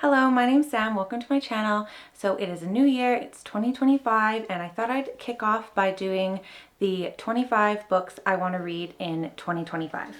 Hello, my name's Sam. Welcome to my channel. So it is a new year, it's 2025, and I thought I'd kick off by doing the 25 books I want to read in 2025.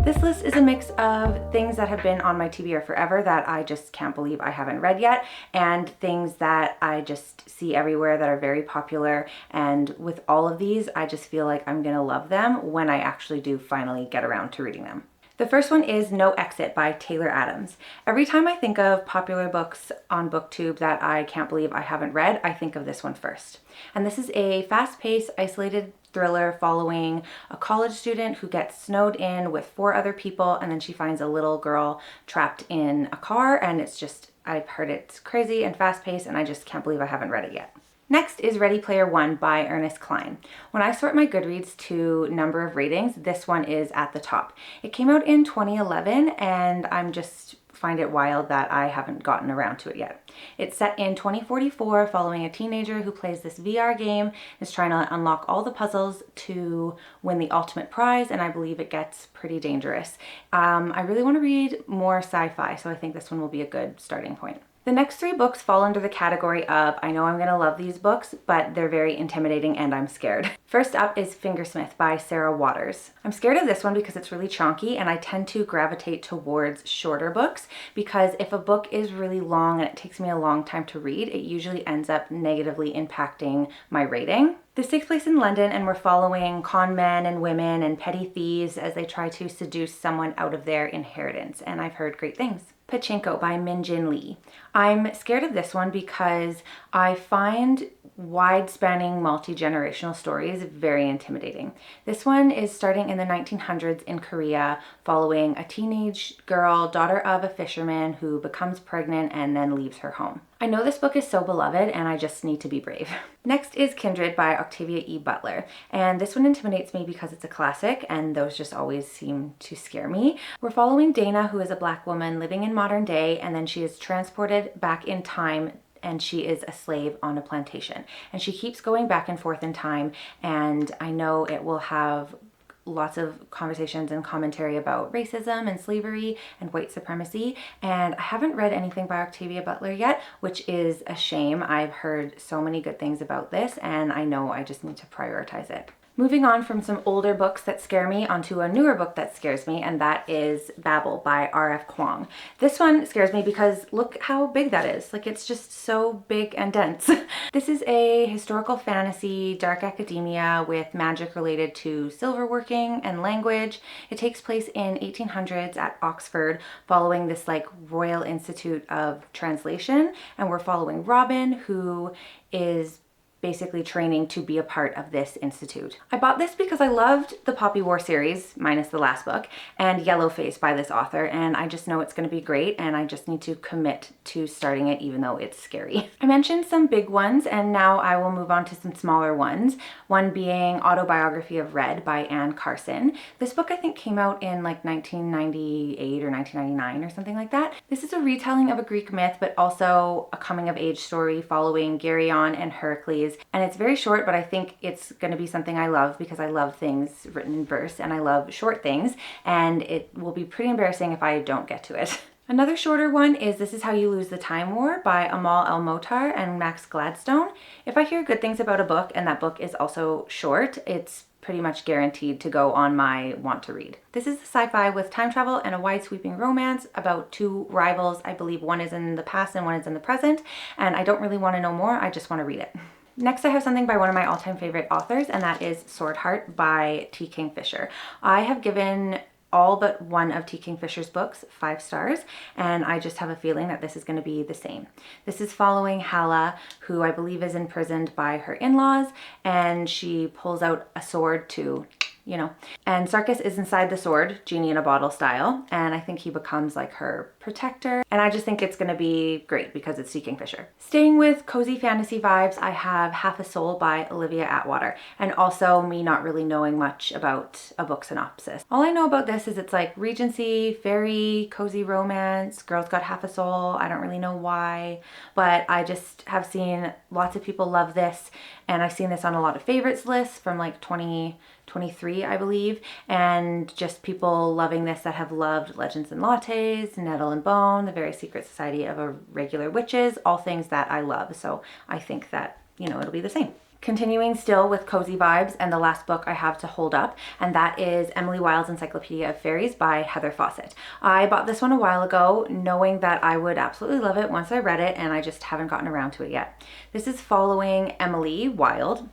This list is a mix of things that have been on my TBR forever that I just can't believe I haven't read yet, and things that I just see everywhere that are very popular. And with all of these, I just feel like I'm gonna love them when I actually do finally get around to reading them. The first one is No Exit by Taylor Adams. Every time I think of popular books on BookTube that I can't believe I haven't read, I think of this one first. And this is a fast-paced, isolated thriller following a college student who gets snowed in with 4 other people, and then she finds a little girl trapped in a car, and it's just, I've heard it's crazy and fast-paced, and I just can't believe I haven't read it yet. Next is Ready Player One by Ernest Cline. When I sort my Goodreads to number of ratings, this one is at the top. It came out in 2011, and I'm just find it wild that I haven't gotten around to it yet. It's set in 2044 following a teenager who plays this VR game, is trying to unlock all the puzzles to win the ultimate prize, and I believe it gets pretty dangerous. I really want to read more sci-fi, so I think this one will be a good starting point. The next 3 books fall under the category of I know I'm gonna love these books, but they're very intimidating and I'm scared. First up is Fingersmith by Sarah Waters. I'm scared of this one because it's really chonky, and I tend to gravitate towards shorter books because if a book is really long and it takes me a long time to read, it usually ends up negatively impacting my rating. This takes place in London, and we're following con men and women and petty thieves as they try to seduce someone out of their inheritance, and I've heard great things. Pachinko by Min Jin Lee. I'm scared of this one because I find wide-spanning multi-generational stories very intimidating. This one is starting in the 1900s in Korea, following a teenage girl, daughter of a fisherman, who becomes pregnant and then leaves her home. I know this book is so beloved and I just need to be brave. Next is Kindred by Octavia E. Butler, and this one intimidates me because it's a classic and those just always seem to scare me. We're following Dana, who is a Black woman living in modern day, and then she is transported back in time and she is a slave on a plantation. And she keeps going back and forth in time, and I know it will have lots of conversations and commentary about racism and slavery and white supremacy, and I haven't read anything by Octavia Butler yet, which is a shame. I've heard so many good things about this, and I know I just need to prioritize it. Moving on from some older books that scare me onto a newer book that scares me, and that is Babel by R.F. Kuang. This one scares me because look how big that is. Like, it's just so big and dense. This is a historical fantasy, dark academia with magic related to silverworking and language. It takes place in 1800s at Oxford, following this like Royal Institute of Translation, and we're following Robin, who is basically training to be a part of this institute. I bought this because I loved the Poppy War series, minus the last book, and Yellowface by this author, and I just know it's going to be great, and I just need to commit to starting it even though it's scary. I mentioned some big ones, and now I will move on to some smaller ones, one being Autobiography of Red by Anne Carson. This book I think came out in like 1998 or 1999 or something like that. This is a retelling of a Greek myth, but also a coming-of-age story following Geryon and Heracles. And it's very short, but I think it's going to be something I love because I love things written in verse and I love short things, and it will be pretty embarrassing if I don't get to it. Another shorter one is This Is How You Lose the Time War by Amal El-Motar and Max Gladstone. If I hear good things about a book and that book is also short, it's pretty much guaranteed to go on my want to read. This is a sci-fi with time travel and a wide sweeping romance about 2 rivals. I believe one is in the past and one is in the present, and I don't really want to know more, I just want to read it. Next, I have something by one of my all-time favorite authors, and that is Sword Heart by T. Kingfisher. I have given all but one of T. Kingfisher's books 5 stars, and I just have a feeling that this is going to be the same. This is following Hala, who I believe is imprisoned by her in-laws, and she pulls out a sword to, and Sarkis is inside the sword, genie in a bottle style, and I think he becomes like her protector, and I just think it's gonna be great because it's T. Kingfisher. Staying with cozy fantasy vibes, I have Half a Soul by Olivia Atwater, and also me not really knowing much about a book synopsis. All I know about this is it's like Regency, fairy, cozy romance, girl's got half a soul. I don't really know why, but I just have seen lots of people love this, and I've seen this on a lot of favorites lists from like 20 23, I believe, and just people loving this that have loved Legends and Lattes, Nettle and Bone, The Very Secret Society of Irregular Witches, all things that I love. So I think that, you know, it'll be the same. Continuing still with cozy vibes, and the last book I have to hold up, and that is Emily Wilde's Encyclopedia of Fairies by Heather Fawcett. I bought this one a while ago, knowing that I would absolutely love it once I read it, and I just haven't gotten around to it yet. This is following Emily Wilde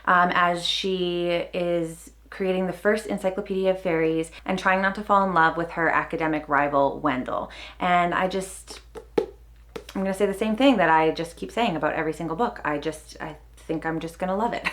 as she is creating the first Encyclopedia of Fairies and trying not to fall in love with her academic rival, Wendell. And I'm gonna say the same thing that I just keep saying about every single book. I think I'm just gonna love it.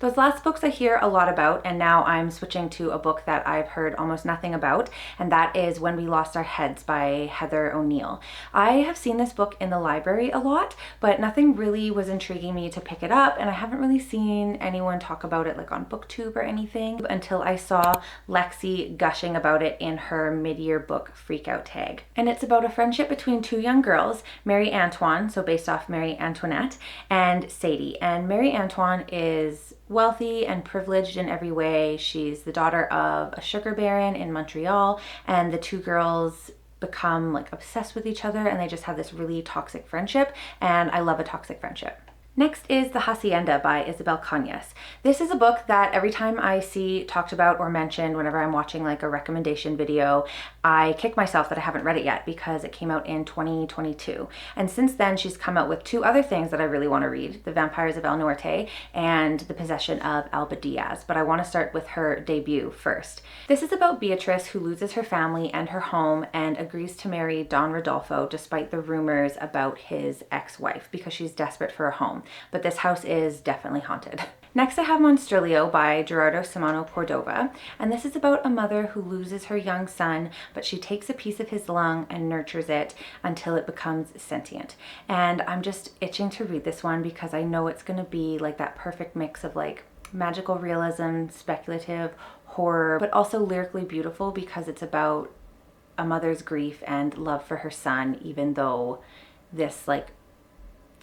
Those last books I hear a lot about, and now I'm switching to a book that I've heard almost nothing about, and that is When We Lost Our Heads by Heather O'Neill. I have seen this book in the library a lot, but nothing really was intriguing me to pick it up, and I haven't really seen anyone talk about it like on BookTube or anything until I saw Lexi gushing about it in her mid-year book freakout tag. And it's about a friendship between two young girls, Mary Antoine, so based off Marie Antoinette, and Sadie. And Mary Antoine is wealthy and privileged in every way. She's the daughter of a sugar baron in Montreal, and the two girls become like obsessed with each other, and they just have this really toxic friendship, and I love a toxic friendship. Next is The Hacienda by Isabel Cañas. This is a book that every time I see talked about or mentioned whenever I'm watching like a recommendation video, I kick myself that I haven't read it yet because it came out in 2022. And since then, she's come out with two other things that I really want to read, The Vampires of El Norte and The Possession of Alba Diaz, but I want to start with her debut first. This is about Beatrice, who loses her family and her home and agrees to marry Don Rodolfo despite the rumors about his ex-wife because she's desperate for a home. But this house is definitely haunted. Next I have Monstrilio by Gerardo Simano Cordova, and this is about a mother who loses her young son, but she takes a piece of his lung and nurtures it until it becomes sentient. And I'm just itching to read this one because I know it's going to be like that perfect mix of like magical realism, speculative, horror, but also lyrically beautiful because it's about a mother's grief and love for her son, even though this like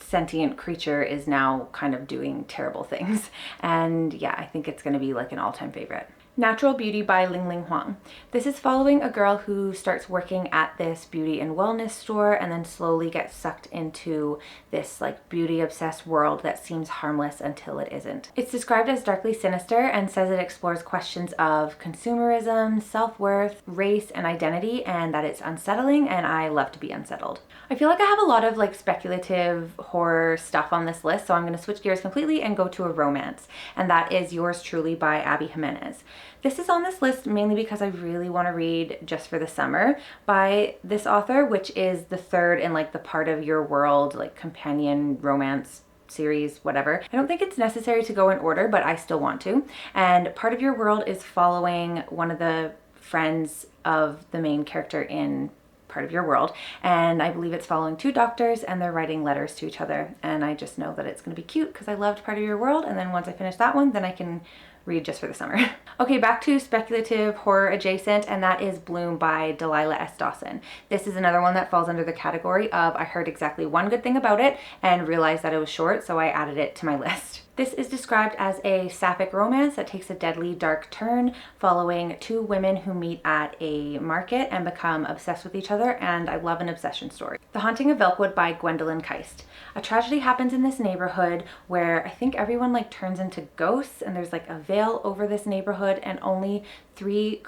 sentient creature is now kind of doing terrible things. And yeah, I think it's going to be like an all-time favorite. Natural Beauty by Ling Ling Huang. This is following a girl who starts working at this beauty and wellness store and then slowly gets sucked into this like beauty obsessed world that seems harmless until it isn't. It's described as darkly sinister and says it explores questions of consumerism, self-worth, race, and identity, and that it's unsettling, and I love to be unsettled. I feel like I have a lot of like speculative horror stuff on this list, so I'm going to switch gears completely and go to a romance, and that is Yours Truly by Abby Jimenez. This is on this list mainly because I really want to read Just for the Summer by this author, which is the third in like the Part of Your World like companion romance series, whatever. I don't think it's necessary to go in order, but I still want to. And Part of Your World is following one of the friends of the main character in Part of Your World, and I believe it's following two doctors and they're writing letters to each other, and I just know that it's going to be cute because I loved Part of Your World, and then once I finish that one, then I can read Just for the Summer. Okay, back to speculative horror adjacent, and that is Bloom by Delilah S. Dawson. This is another one that falls under the category of I heard exactly one good thing about it and realized that it was short, so I added it to my list. This is described as a sapphic romance that takes a deadly dark turn following two women who meet at a market and become obsessed with each other, and I love an obsession story. The Haunting of Velkwood by Gwendolyn Keist. A tragedy happens in this neighborhood where I think everyone like turns into ghosts, and there's like a veil over this neighborhood, and only three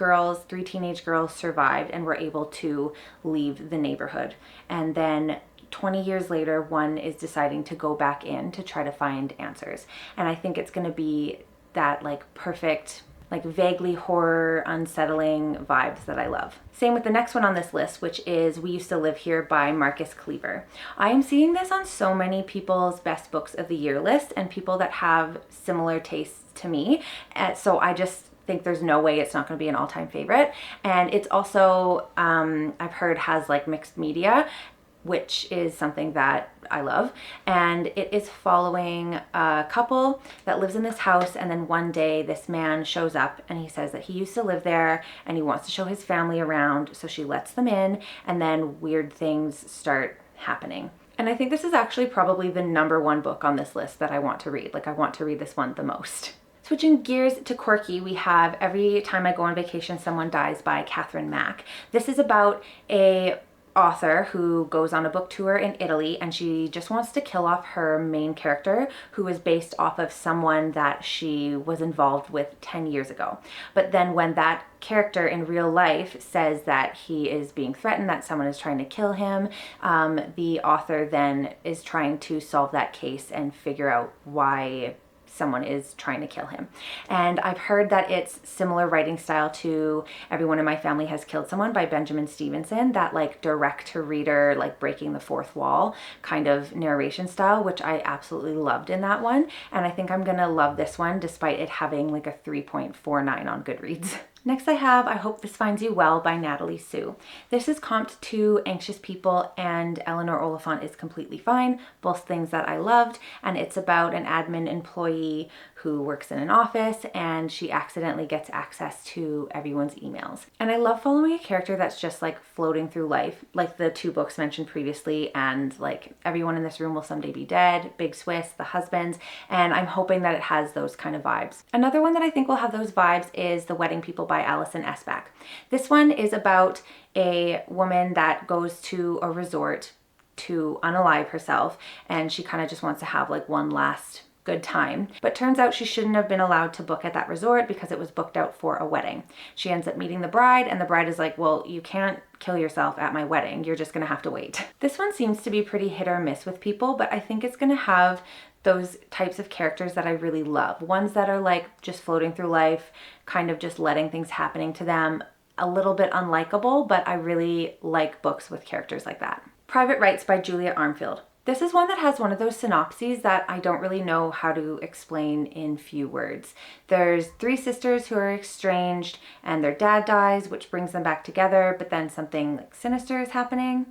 teenage girls survived and were able to leave the neighborhood. And then 20 years later, one is deciding to go back in to try to find answers. And I think it's going to be that like perfect, like vaguely horror, unsettling vibes that I love. Same with the next one on this list, which is We Used to Live Here by Marcus Cleaver. I am seeing this on so many people's best books of the year list and people that have similar tastes to me. So I just think there's no way it's not going to be an all-time favorite. And it's also, I've heard has like mixed media, which is something that I love. And it is following a couple that lives in this house, and then one day this man shows up and he says that he used to live there and he wants to show his family around, so she lets them in, and then weird things start happening. And I think this is actually probably the #1 book on this list that I want to read. Like, I want to read this one the most. Switching gears to quirky, we have Every Time I Go on Vacation, Someone Dies by Catherine Mack. This is about a author who goes on a book tour in Italy, and she just wants to kill off her main character, who is based off of someone that she was involved with 10 years ago. But then when that character in real life says that he is being threatened, that someone is trying to kill him, the author then is trying to solve that case and figure out why someone is trying to kill him. And I've heard that it's similar writing style to Everyone in My Family Has Killed Someone by Benjamin Stevenson, that like direct to reader, like breaking the fourth wall kind of narration style, which I absolutely loved in that one. And I think I'm gonna love this one despite it having like a 3.49 on Goodreads. Next I have I Hope This Finds You Well by Natalie Sue. This is comped to Anxious People and Eleanor Oliphant is Completely Fine, both things that I loved, and it's about an admin employee who works in an office and she accidentally gets access to everyone's emails. And I love following a character that's just like floating through life, like the two books mentioned previously, and like Everyone in This Room Will Someday Be Dead, Big Swiss, The Husbands, and I'm hoping that it has those kind of vibes. Another one that I think will have those vibes is The Wedding People by Alison Esbach. This one is about a woman that goes to a resort to unalive herself, and she kind of just wants to have like one last good time. But turns out she shouldn't have been allowed to book at that resort because it was booked out for a wedding. She ends up meeting the bride, and the bride is like, well, you can't kill yourself at my wedding. You're just gonna have to wait. This one seems to be pretty hit or miss with people, but I think it's gonna have those types of characters that I really love. Ones that are like just floating through life, kind of just letting things happening to them, a little bit unlikable, but I really like books with characters like that. Private Rights by Julia Armfield. This is one that has one of those synopses that I don't really know how to explain in few words. There's three sisters who are estranged and their dad dies, which brings them back together, but then something like sinister is happening.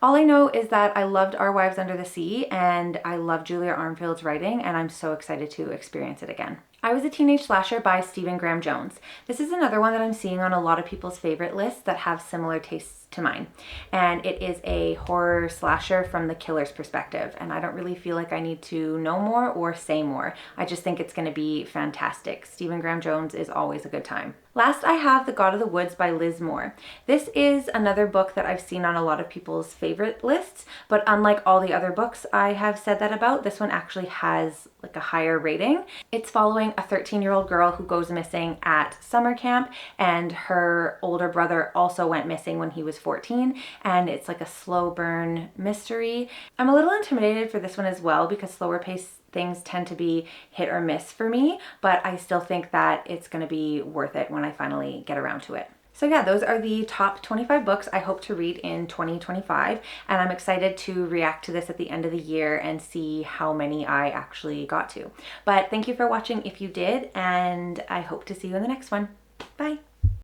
All I know is that I loved Our Wives Under the Sea and I love Julia Armfield's writing, and I'm so excited to experience it again. I Was a Teenage Slasher by Stephen Graham Jones. This is another one that I'm seeing on a lot of people's favorite lists that have similar tastes to mine. And it is a horror slasher from the killer's perspective. And I don't really feel like I need to know more or say more. I just think it's going to be fantastic. Stephen Graham Jones is always a good time. Last, I have The God of the Woods by Liz Moore. This is another book that I've seen on a lot of people's favorite lists, but unlike all the other books I have said that about, this one actually has like a higher rating. It's following a 13-year-old girl who goes missing at summer camp, and her older brother also went missing when he was 14, and it's like a slow burn mystery. I'm a little intimidated for this one as well because slower paced things tend to be hit or miss for me, but I still think that it's going to be worth it when I finally get around to it. So yeah, those are the top 25 books I hope to read in 2025, and I'm excited to react to this at the end of the year and see how many I actually got to. But thank you for watching if you did, and I hope to see you in the next one. Bye!